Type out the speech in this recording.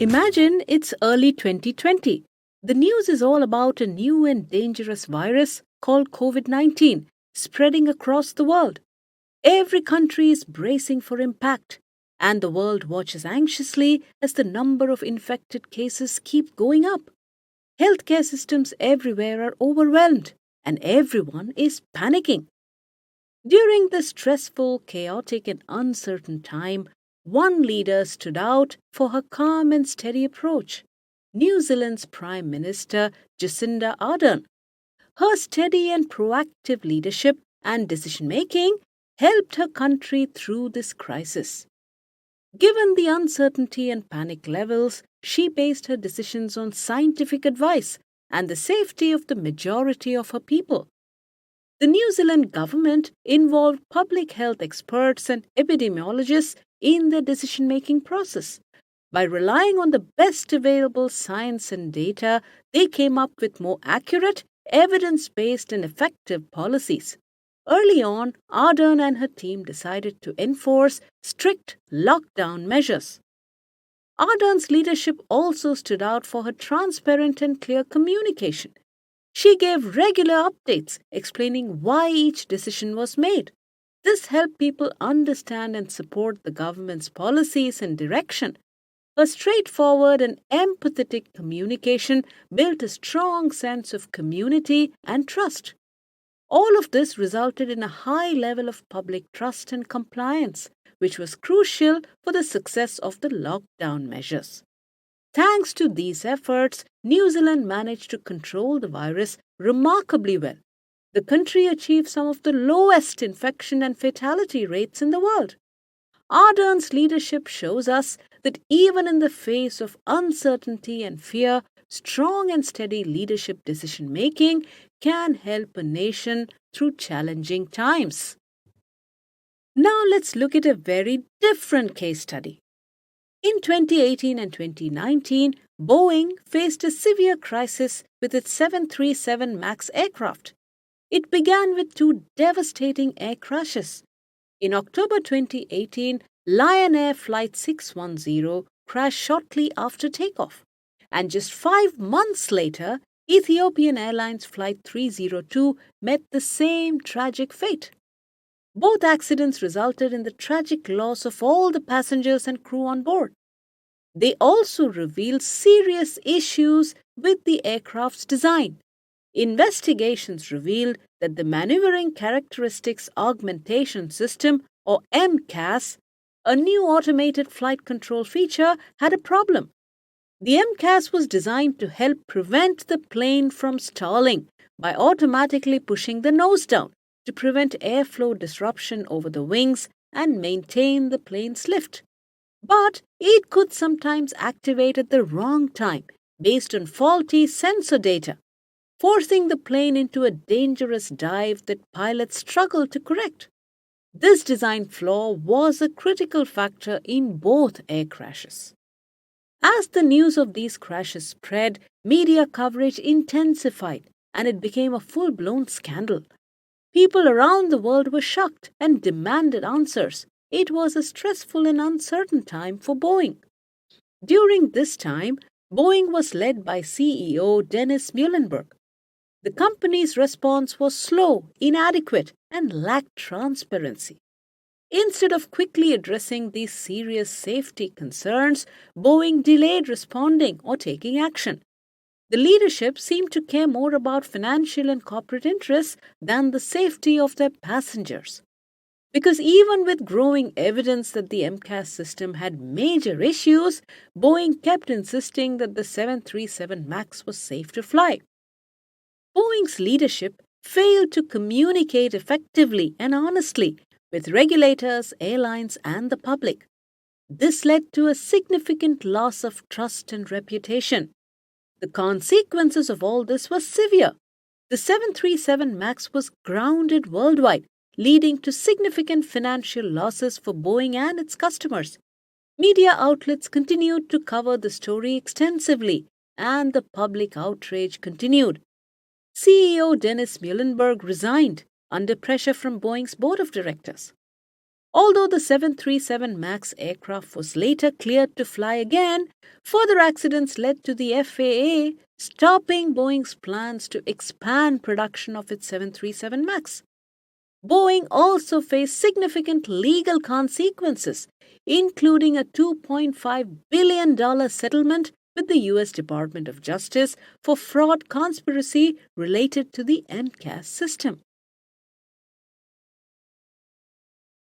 Imagine it's early 2020. The news is all about a new and dangerous virus called COVID-19 spreading across the world. Every country is bracing for impact, and the world watches anxiously as the number of infected cases keep going up. Healthcare systems everywhere are overwhelmed, and everyone is panicking. During this stressful, chaotic, and uncertain time, one leader stood out for her calm and steady approach: New Zealand's Prime Minister Jacinda Ardern. Her steady and proactive leadership and decision making helped her country through this crisis. Given the uncertainty and panic levels, she based her decisions on scientific advice and the safety of the majority of her people. The New Zealand government involved public health experts and epidemiologists in the decision making process. By relying on the best available science and data, they came up with more accurate, evidence based, and effective policies. Early on, Ardern and her team decided to enforce strict lockdown measures. Ardern's leadership also stood out for her transparent and clear communication. She gave regular updates explaining why each decision was made. This helped people understand and support the government's policies and direction. Her straightforward and empathetic communication built a strong sense of community and trust. All of this resulted in a high level of public trust and compliance, which was crucial for the success of the lockdown measures. Thanks to these efforts, New Zealand managed to control the virus remarkably well. The country achieved some of the lowest infection and fatality rates in the world. Ardern's leadership shows us that even in the face of uncertainty and fear, strong and steady leadership decision making can help a nation through challenging times. Now let's look at a very different case study. In 2018 and 2019, Boeing faced a severe crisis with its 737 MAX aircraft. It began with two devastating air crashes. In October 2018, Lion Air Flight 610 crashed shortly after takeoff. And just 5 months later, Ethiopian Airlines Flight 302 met the same tragic fate. Both accidents resulted in the tragic loss of all the passengers and crew on board. They also revealed serious issues with the aircraft's design. Investigations revealed that the Maneuvering Characteristics Augmentation System, or MCAS, a new automated flight control feature, had a problem. The MCAS was designed to help prevent the plane from stalling by automatically pushing the nose down to prevent airflow disruption over the wings and maintain the plane's lift. But it could sometimes activate at the wrong time based on faulty sensor data, forcing the plane into a dangerous dive that pilots struggled to correct. This design flaw was a critical factor in both air crashes. As the news of these crashes spread, media coverage intensified and it became a full-blown scandal. People around the world were shocked and demanded answers. It was a stressful and uncertain time for Boeing. During this time, Boeing was led by CEO Dennis Muilenburg. The company's response was slow, inadequate, and lacked transparency. Instead of quickly addressing these serious safety concerns, Boeing delayed responding or taking action. The leadership seemed to care more about financial and corporate interests than the safety of their passengers. Because even with growing evidence that the MCAS system had major issues, Boeing kept insisting that the 737 MAX was safe to fly. Boeing's leadership failed to communicate effectively and honestly with regulators, airlines, and the public. This led to a significant loss of trust and reputation. The consequences of all this were severe. The 737 MAX was grounded worldwide, leading to significant financial losses for Boeing and its customers. Media outlets continued to cover the story extensively, and the public outrage continued. CEO Dennis Muilenburg resigned under pressure from Boeing's board of directors. Although the 737 MAX aircraft was later cleared to fly again, further accidents led to the FAA stopping Boeing's plans to expand production of its 737 MAX. Boeing also faced significant legal consequences, including a $2.5 billion settlement with the U.S. Department of Justice for fraud conspiracy related to the MCAS system.